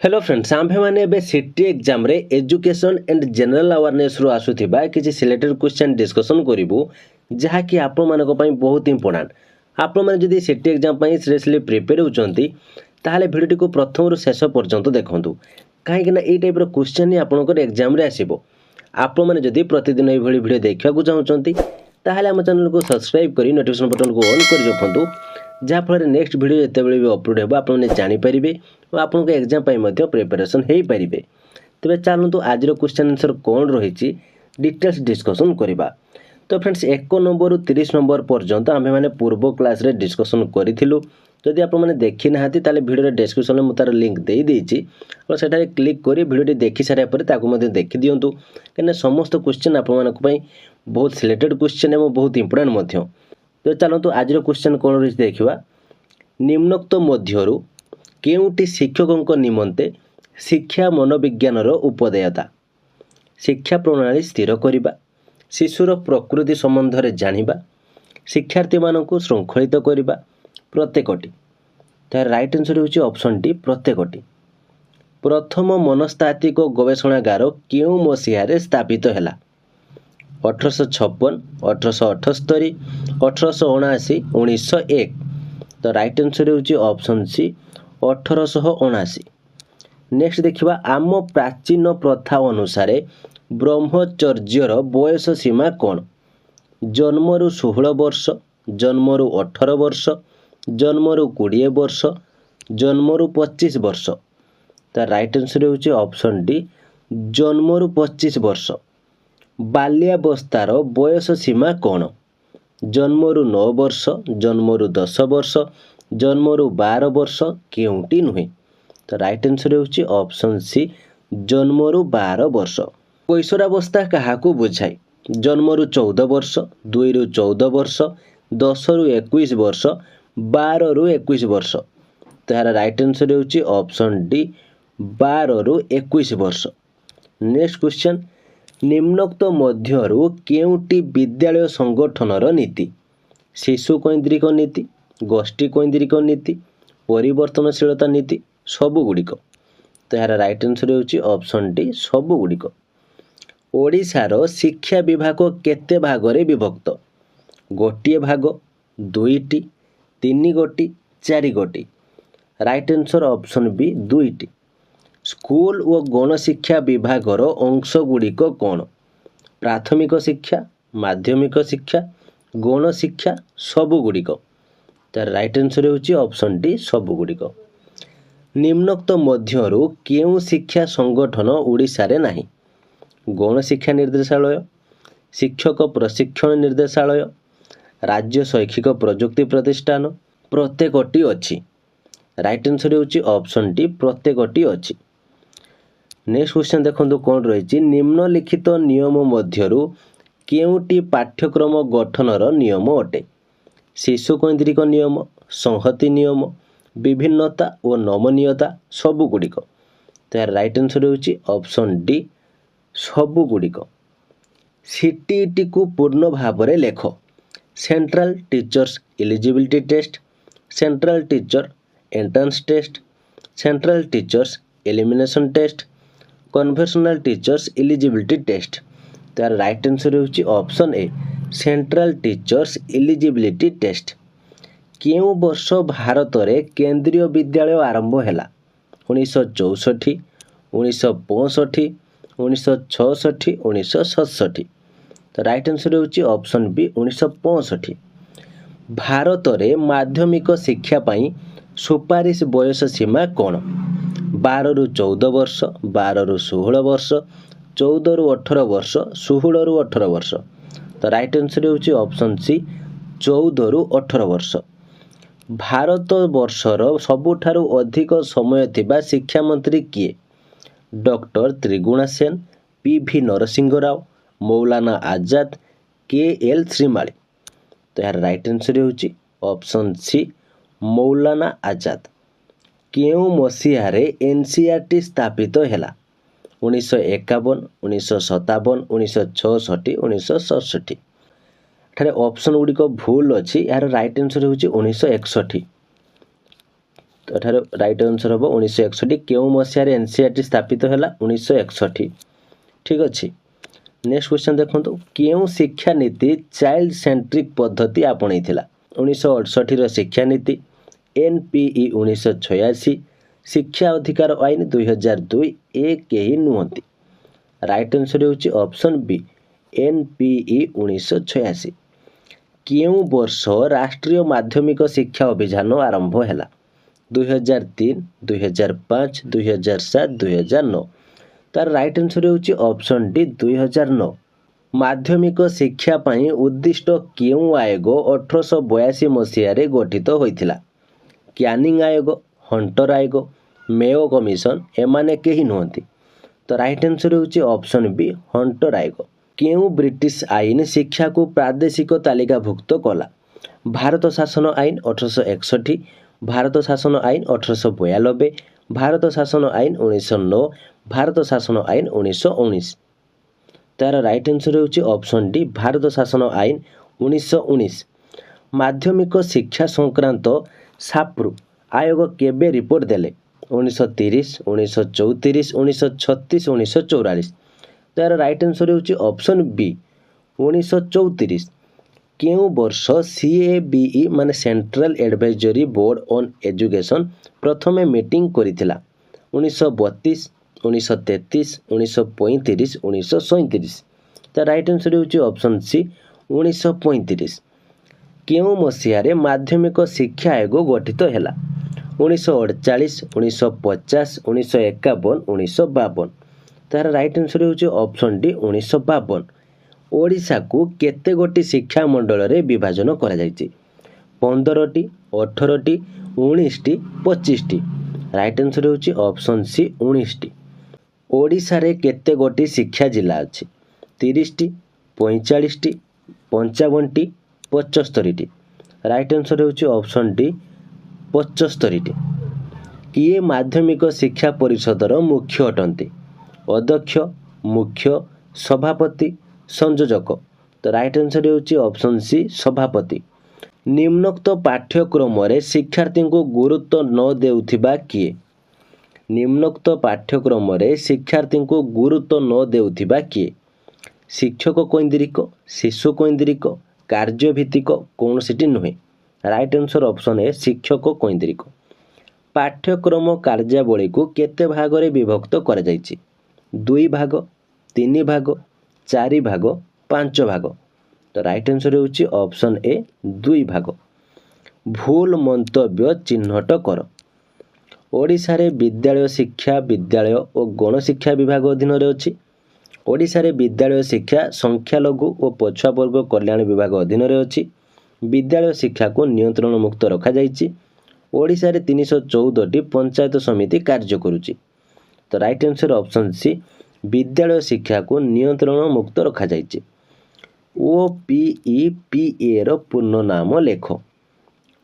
Hello friends आम्भे माने बे city exam रे education and general awareness रो आसुथिबा किछि सिलेक्टेड क्वेश्चन डिस्कशन करिवु जहा कि आपण मानको पई बहुत इंपोर्टेंट। आपण माने जदी सिटी एग्जाम पई सीरियसली प्रिपेयर होचंती ताहाले भिडियो को प्रथम रु शेष पर्यंत देखंतु काहे कि ना ए टाइप रो क्वेश्चन ही आपनकर एग्जाम रे आसीबो। आपण माने जदी प्रतिदिन ए भली वीडियो देखिया को चाहउचंती ताहाले हम चैनल को सब्सक्राइब करी नोटिफिकेशन बटन को ऑन करि रखंतु जहाँफल नेक्स्ट वीडियो जितेबाला भी अपलोड हो आपने जानीपारे और आपको एग्जाम प्रिपरेशन हो पारे। तेज चलतु आज क्वेश्चन आंसर कौन रही डिटेल्स डिस्कसन करवा। तो फ्रेंड्स 1 नंबर रु 30 नंबर पर्यंत आम मैंने पूर्व क्लास रे डिस्कसन करूँ। जदि आपने देखी ना भिडियो डिस्क्रिप्शन में तार लिंक दे देती और सेठारे क्लिक कर भिडियो देखी सारापर देखी दिंतु कहीं समस्त क्वेश्चन आप बहुत सिलेक्टेड क्वेश्चन और बहुत इंपोर्टेंट। तो चलतु आज क्वेश्चन कौन रही देखा। निम्नोक्त मध्यरु केउटी शिक्षकों निमंते शिक्षा मनोविज्ञान उपदेयता शिक्षा प्रणाली स्थिर करने शिशुर प्रकृति संबंध में जानिबा शिक्षार्थी मानक श्रृंखलित करने प्रत्येकटी। तार राइट आंसर होची ऑप्शन डी प्रत्येकटी। प्रथम मनस्तात्विक गवेषणागार केउ मसीहारे स्थापित हैला 1856 1878 1879 1901। तो राइट आंसर होची ऑप्शन सी 1879। नेक्स्ट देखिबा आम प्राचीन प्रथा अनुसार ब्रह्मचर्यर बयस सीमा कौन। जन्मरु 16 वर्ष जन्मरु 18 वर्ष जन्मरु 20 वर्ष जन्मरु 25 वर्ष। तो राइट आंसर होची ऑप्शन डी जन्मरु 25 वर्ष। बाल्यावस्थार बयस सीमा कौन। जन्मरु 9 वर्ष जन्मरु 10 वर्ष जन्मरु 12 वर्ष केउटी नुहे। तो राइट आंसर होची ऑप्शन सी जन्मरु 12 वर्ष। कैशोरावस्था काहाकू बुझाए। जन्मरु 14 वर्ष 2 रु 14 वर्ष 10 रु 21 वर्ष 12 रु 21 वर्ष। तार राइट आंसर होची ऑप्शन डी 12 रु 21 वर्ष। नेक्स्ट क्वेश्चन निम्नोक्त मध्यरु केउटी विद्यालय संगठनर नीति। शिशु कैंद्रिक नीति गोष्ठी कैंद्रिक नीति परिवर्तनशीलता नीति सबुगुड़िक। तो यार राइट आंसर होची ऑप्शन डी सबुगुड़िक। ओडिशार शिक्षा विभाग केते भागरे विभक्त। गोटे भाग 2टी 3 गोटी 4 गोटी। राइट आंसर ऑप्शन बी 2टी। स्कूल और गणशिक्षा विभागर अंश गुड़िक कौन। प्राथमिक शिक्षा माध्यमिक शिक्षा गणशिक्षा सबुगुड़िक। तार राइट आंसर होची ऑप्शन डी सबुगुड़िक। निम्नोक्त मध्यरु केउ शिक्षा संगठन ओडिशा रे नाही। गणशिक्षा निर्देशालय शिक्षक प्रशिक्षण निर्देशालय राज्य शैक्षिक प्रजुक्ति प्रतिष्ठान प्रत्येकटी अछि। राइट आंसर होची ऑप्शन डी प्रत्येकटी अछि। नेक्स्ट क्वेश्चन देखो कौन रही। निम्नलिखित नियम मध्यरु केउटी पाठ्यक्रम गठनर नियम अटे। शिशु कैंद्रिक नियम संहति नियम विभिन्नता और नमनीयता सबुगुड़िक। तो यार राइट आंसर होची ऑप्शन डी सबुगुड़िक। सीटीईटी को पूर्ण भाव में लेख। Central teachers eligibility test central teacher entrance test central teachers elimination test conversational teachers eligibility test. तो यार राइट आंसर होची option A central teachers eligibility test. केउ वर्ष भारत रे केंद्रीय विद्यालय आरंभ हैला 1964 1965 1966 1967। तो राइट आंसर होची ऑप्शन बी 1965। भारत रे माध्यमिक शिक्षा पाई सुपारिश बयस सीमा कौन। 12 रु 14 वर्ष 12 रु 16 वर्ष 14 रु 18 वर्ष 16 रु 18 वर्ष। तो राइट आंसर होची ऑप्शन सी 14 रु 18 वर्ष। भारत वर्षर सबुठारु अधिक समय थिबा शिक्षा मंत्री किए। Doctor त्रिगुणा Sen PV Narasimha Rao Maulana Azad KL. Shrimali. तो यार राइट आंसर होची ऑप्शन सी मौलाना आजाद। केउ मसीहारे एनसीईआरटी स्थापित हैला 1951 1957 1966 1967। ठारे ऑप्शन गुड़िक भूल अच्छी यार राइट आंसर होची 1961। तो एठार राइट आंसर हम 1961 केउ मसीह एनसीईआरटी स्थापित है 1961 ठीक अच्छे। नेक्स्ट क्वेश्चन देखो केउ शिक्षा नीति चाइल्ड सेंट्रिक पद्धति आपणई 1968 शिक्षा नीति एनपीई 1986 शिक्षा अधिकार आईन 2002 ए कहीं नुहति राइट आंसर होची ऑप्शन बी एनपीई 1986 केउ वर्ष राष्ट्रीय माध्यमिक शिक्षा अभियान आरंभ है 2003 2005 2007 2009 तार राइट आंसर होची ऑप्शन डी 2009 माध्यमिक शिक्षा पाई उद्दिष्ट केउ आयोग 1882 मसीह गठित होइथिला क्यानिंग आयोग हंटर आयोग मेयो कमिशन एमाने कहीं नुहति तो राइट आंसर होची ऑप्शन बी हंटर आयोग केउ ब्रिटिश आईन शिक्षा को प्रादेशिक तालिकाभुक्त कला भारत शासन आईन 1861 भारत शासन आईन 1892 भारत शासन आईन 1909 भारत शासन आईन 1919 तार राइट आंसर होची ऑप्शन डी भारत शासन आईन 1919 माध्यमिक शिक्षा संक्रांत साप्रु आयोग केबे रिपोर्ट देले 1930 1934 1936 1944 तार राइट आंसर होची ऑप्शन बी 1934 केउ वर्ष सीएबीई माने central advisory board on education प्रथमे मीटिंग करिथिला 1932 1933 1935 1937 तार राइट आंसर होची ऑप्शन सी 1935 केउ मसीह माध्यमिक शिक्षा आयोग गठित है 1948 1950 1951 1952 तार राइट आंसर होची ऑप्शन डी 1952 ओडिशा को केते गोटी शिक्षा मंडल रे विभाजन करा जायछि 15टी 18टी 19टी 25टी राइट आंसर होची ऑप्शन सी 19टी ओडिशा रे केते गोटी शिक्षा जिला अछि 30टी 45टी 55टी 75टी राइट आंसर होची ऑप्शन डी 75टी किए माध्यमिक शिक्षा परिषदर मुख्य अटंती अध्यक्ष मुख्य सभापति संयोजक तो राइट आंसर होची ऑप्शन सी सभापति निम्नोक्त पाठ्यक्रम रे शिक्षार्थी को गुरुत्व न देउथिबा किए निम्नोक्त पाठ्यक्रम रे शिक्षार्थी को गुरुत्व न देउथिबा किए शिक्षक कैंद्रिक शिशु कैंद्रिक कार्यभित्तिक कौनसीटी नुहे राइट आंसर ऑप्शन ए शिक्षक कैंद्रिक पाठ्यक्रम कार्यावली को केते भाग रे विभक्त करा जायछि 2 भाग 3 भाग 4 भाग 5 भाग तो राइट आंसर होची ऑप्शन ए 2 भाग भूल मंतव्य चिन्हट कर ओडिशा रे विद्यालय शिक्षा विद्यालय और गणशिक्षा विभाग अधीन रे अछि ओडिशा रे विद्यालय शिक्षा संख्यालघु और पछुआ वर्ग कल्याण विभाग अधीन रे अछि विद्यालय शिक्षा को नियंत्रण मुक्त रखा जायछि ओडिशा रे 314टी पंचायत समिति कार्य करुछि तो राइट आंसर ऑप्शन सी विद्यालय शिक्षा को नियंत्रण मुक्त रखा जायछि ओपीईपीए रो पूर्ण नाम लेख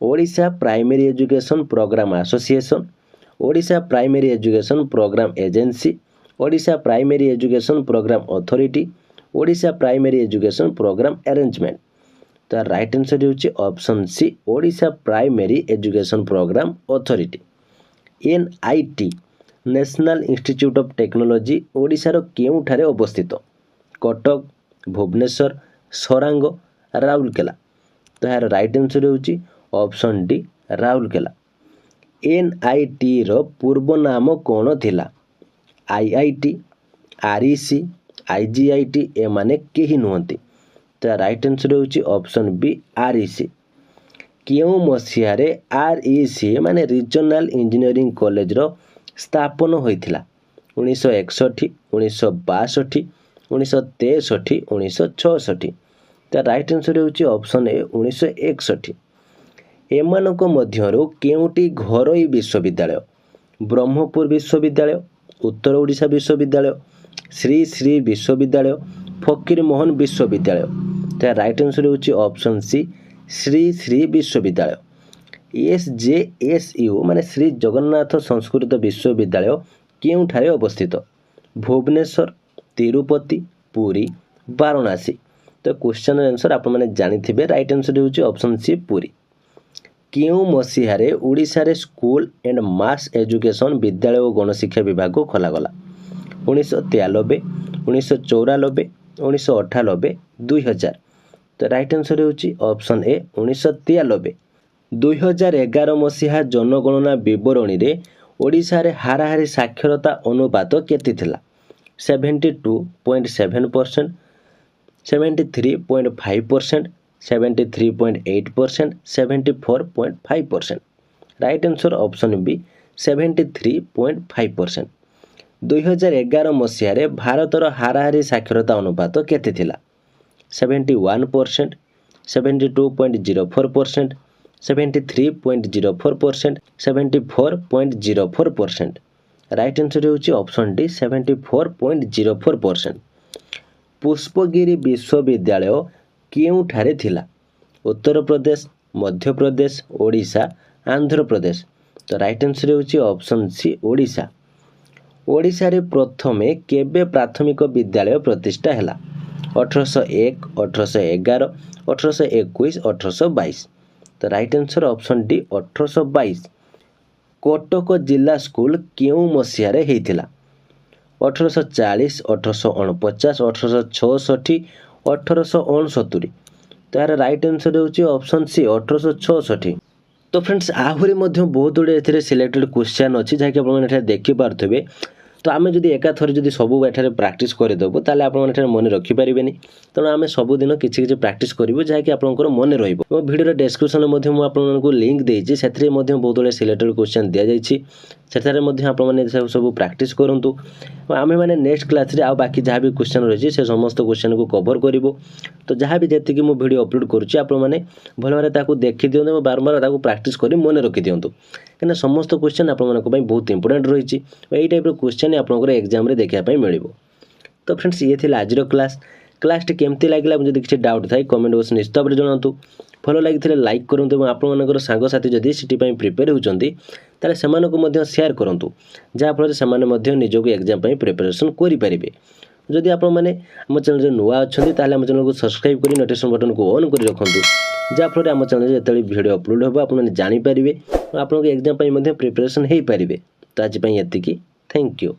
Odisha primary education programme association Odisha primary education programme agency Odisha primary education programme authority Odisha primary education programme arrangement तो राइट आंसर होची option C Odisha primary education programme authority NIT national institute of technology Odisha रो केउठारे अवस्थित कटक भुवनेश्वर सरांग राउरकेला तो यार राइट आंसर होची option D Rourkela NIT रो पूर्व नाम कोन थिला आईआईटी आरईसी आईजीआईटी ए माने केही नुहंती तो राइट आंसर होची ऑप्शन बी आरईसी केउ मसीहा रे आरईसी माने रीजनल इंजीनियरिंग कॉलेज रो स्थापन होइथिला 1961 1962 1963 1966 तो राइट आंसर होची ऑप्शन ए 1961 एमानक मध्यरो केउटी घरोई विश्वविद्यालय ब्रह्मपुर विश्वविद्यालय उत्तर ओडिशा विश्वविद्यालय श्री श्री विश्वविद्यालय फकीर मोहन विश्वविद्यालय तो राइट आंसर होची ऑप्शन सी श्री श्री विश्वविद्यालय एसजेएसयू माने श्री जगन्नाथ संस्कृत विश्वविद्यालय केउठारे अवस्थित भुवनेश्वर तिरुपति पुरी वाराणसी तो क्वेश्चन आंसर आप मैंने जानी थे राइट आंसर होची ऑप्शन सी पुरी କେଉଁ ମସିହାରେ ଓଡ଼ିଶାରେ ସ୍କୁଲ ଏଣ୍ଡ ମାସ୍ ଏଜୁକେସନ୍ ବିଦ୍ୟାଳୟ ଓ ଗଣଶିକ୍ଷା ବିଭାଗ ଖୋଲାଗଲା? 1993, 1994, 1998, 2000। ତ ରାଇଟ୍ ଆନ୍ସର୍ ହେଉଛି ଅପସନ୍ ଏ 1993। 2011 ମସିହା ଜନଗଣନା ବିବରଣୀରେ ଓଡ଼ିଶାରେ ହାରାହାରି ସାକ୍ଷରତା ଅନୁପାତ କେତେ ଥିଲା? 72.7%, 73.5%, 73.8%, 74.5%। Right answer option B 73.5%। 2011 ମସିହାରେ ଭାରତର ହାରାହାରି ସାକ୍ଷରତା ଅନୁପାତ କେତେ ଥିଲା? 71%, 72.04%, 73.04%, 74.04%। ରାଇଟ୍ ଆନ୍ସର୍ ହେଉଛି ଅପସନ୍ ଡି 74.04%। ପୁଷ୍ପଗିରି ବିଶ୍ୱବିଦ୍ୟାଳୟ କେଉଁଠାରେ ଥିଲା? ଉତ୍ତରପ୍ରଦେଶ, ମଧ୍ୟପ୍ରଦେଶ, ଓଡ଼ିଶା, ଆନ୍ଧ୍ରପ୍ରଦେଶ। ତ ରାଇଟ୍ ଆନ୍ସର୍ ହେଉଛି ଅପସନ୍ ସି ଓଡ଼ିଶା। ଓଡ଼ିଶାରେ ପ୍ରଥମେ କେବେ ପ୍ରାଥମିକ ବିଦ୍ୟାଳୟ ପ୍ରତିଷ୍ଠା ହେଲା? 1801, 1811, 1821, 1822। ତ right answer option D 1822। Cuttack ଜିଲ୍ଲା ସ୍କୁଲ କେଉଁ ମସିହାରେ ହେଇଥିଲା? 1840, 1849, 1866, 1869। ତ ଏହାର ରାଇଟ୍ ଆନ୍ସର୍ ହେଉଛି ଅପସନ୍ ସି 1866। ତ ଫ୍ରେଣ୍ଡସ୍ ଆହୁରି ମଧ୍ୟ ବହୁତ ଗୁଡ଼ିଏ ଏଥିରେ ସିଲେକ୍ଟେଡ୍ କ୍ୱେଶ୍ଚନ୍ ଅଛି ଯାହାକି ଆପଣମାନେ ଏଠାରେ ଦେଖିପାରୁଥିବେ। ତ ଆମେ ଯଦି ଏକାଥରେ ଯଦି ସବୁ ଏଠାରେ ପ୍ରାକ୍ଟିସ୍ କରିଦେବୁ ତାହେଲେ ଆପଣମାନେ ଏଠାରେ ମନେ ରଖିପାରିବେନି। ତେଣୁ ଆମେ ସବୁଦିନ କିଛି କିଛି ପ୍ରାକ୍ଟିସ୍ କରିବୁ ଯାହାକି ଆପଣଙ୍କର ମନେ ରହିବ। ମୋ ଭିଡ଼ିଓର ଡେସ୍କ୍ରିପ୍ସନ୍ରେ ମଧ୍ୟ ମୁଁ ଆପଣମାନଙ୍କୁ ଲିଙ୍କ୍ ଦେଇଛି, ସେଥିରେ ମଧ୍ୟ ବହୁତ ଗୁଡ଼ିଏ ସିଲେକ୍ଟେଡ୍ କ୍ୱେଶ୍ଚନ୍ ଦିଆଯାଇଛି। ସେଠାରେ ମଧ୍ୟ ଆପଣମାନେ ସବୁ ପ୍ରାକ୍ଟିସ୍ କରନ୍ତୁ। ଆମେମାନେ ନେକ୍ସଟ କ୍ଲାସ୍ରେ ଆଉ ବାକି ଯାହା ବି କ୍ୱେଶ୍ଚନ୍ ରହିଛି ସେ ସମସ୍ତ କ୍ୱେଶ୍ଚନ୍କୁ କଭର୍ କରିବୁ। ତ ଯାହା ବି ଯେତିକି ମୁଁ ଭିଡ଼ିଓ ଅପଲୋଡ଼ କରୁଛି ଆପଣମାନେ ଭଲ ଭାବରେ ତାକୁ ଦେଖିଦିଅନ୍ତୁ ଏବଂ ବାରମ୍ବାର ତାକୁ ପ୍ରାକ୍ଟିସ୍ କରି ମନେ ରଖିଦିଅନ୍ତୁ, କାହିଁକିନା ସମସ୍ତ କ୍ୱେଶ୍ଚନ୍ ଆପଣମାନଙ୍କ ପାଇଁ ବହୁତ ଇମ୍ପୋର୍ଟାଣ୍ଟ ରହିଛି। ଏଇ ଟାଇପ୍ର କ୍ୱେଶ୍ଚନ୍ ଆପଣଙ୍କର ଏକ୍ଜାମ୍ରେ ଦେଖିବା ପାଇଁ ମିଳିବ। ତ ଫ୍ରେଣ୍ଡସ୍ ଇଏ ଥିଲା ଆଜିର କ୍ଲାସ୍ଟି କେମିତି ଲାଗିଲା ଯଦି କିଛି ଡାଉଟ୍ ଥାଏ କମେଣ୍ଟ ବକ୍ସ ନିଶ୍ଚିତ ଭାବରେ ଜଣାନ୍ତୁ। ଭଲ ଲାଗିଥିଲେ ଲାଇକ୍ କରନ୍ତୁ ଏବଂ ଆପଣମାନଙ୍କର ସାଙ୍ଗସାଥି ଯଦି ସିଟି ପାଇଁ ପ୍ରିପେୟାର ହେଉଛନ୍ତି ତାହେଲେ ସେମାନଙ୍କୁ ମଧ୍ୟ ସେୟାର କରନ୍ତୁ, ଯାହାଫଳରେ ସେମାନେ ମଧ୍ୟ ନିଜକୁ ଏକ୍ଜାମ୍ ପାଇଁ ପ୍ରିପାରେସନ୍ କରିପାରିବେ। ଯଦି ଆପଣମାନେ ଆମ ଚ୍ୟାନେଲରେ ନୂଆ ଅଛନ୍ତି ତାହେଲେ ଆମ ଚ୍ୟାନେଲକୁ ସବସ୍କ୍ରାଇବ୍ କରି ନୋଟିଫିକେସନ୍ ବଟନକୁ ଅନ୍ କରି ରଖନ୍ତୁ, ଯାହାଫଳରେ ଆମ ଚ୍ୟାନେଲରେ ଯେତେବେଳେ ଭିଡ଼ିଓ ଅପଲୋଡ଼ ହେବ ଆପଣମାନେ ଜାଣିପାରିବେ ଓ ଆପଣଙ୍କ ଏକ୍ଜାମ୍ ପାଇଁ ମଧ୍ୟ ପ୍ରିପାରେସନ୍ ହୋଇପାରିବେ। ତ ଆଜି ପାଇଁ ଏତିକି, ଥ୍ୟାଙ୍କ ୟୁ।